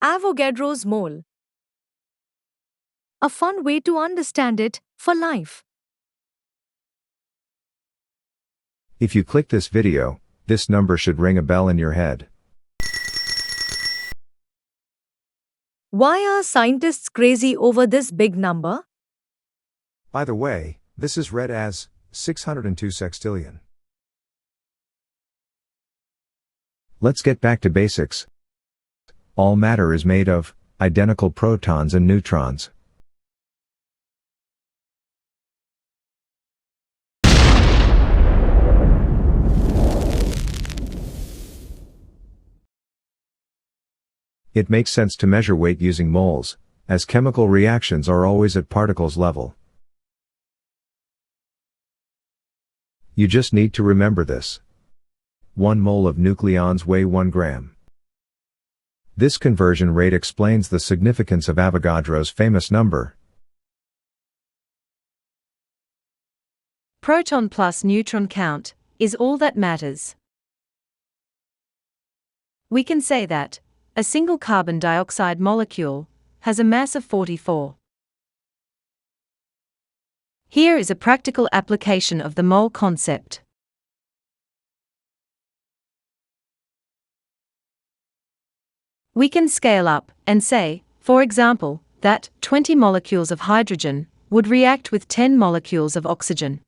Avogadro'S mole. A fun way to understand it for life. If you click this video, this number should ring a bell in your head. Why are scientists crazy over this big number? By the way, this is read as 602 sextillion. Let's get back to basics. All matter is made of identical protons and neutrons. It makes sense to measure weight using moles, as chemical reactions are always at particles level. You just need to remember this. 1 mole of nucleons weigh 1 gram. This conversion rate explains the significance of Avogadro's famous number. Proton plus neutron count is all that matters. We can say that a single carbon dioxide molecule has a mass of 44. Here is a practical application of the mole concept. We can scale up and say, for example, that 20 molecules of hydrogen would react with 10 molecules of oxygen.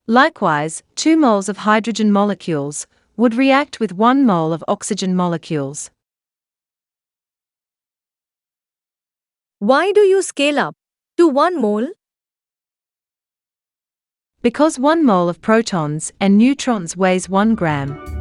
Likewise, 2 moles of hydrogen molecules would react with 1 mole of oxygen molecules. Why do you scale up to 1 mole? Because 1 mole of protons and neutrons weighs 1 gram.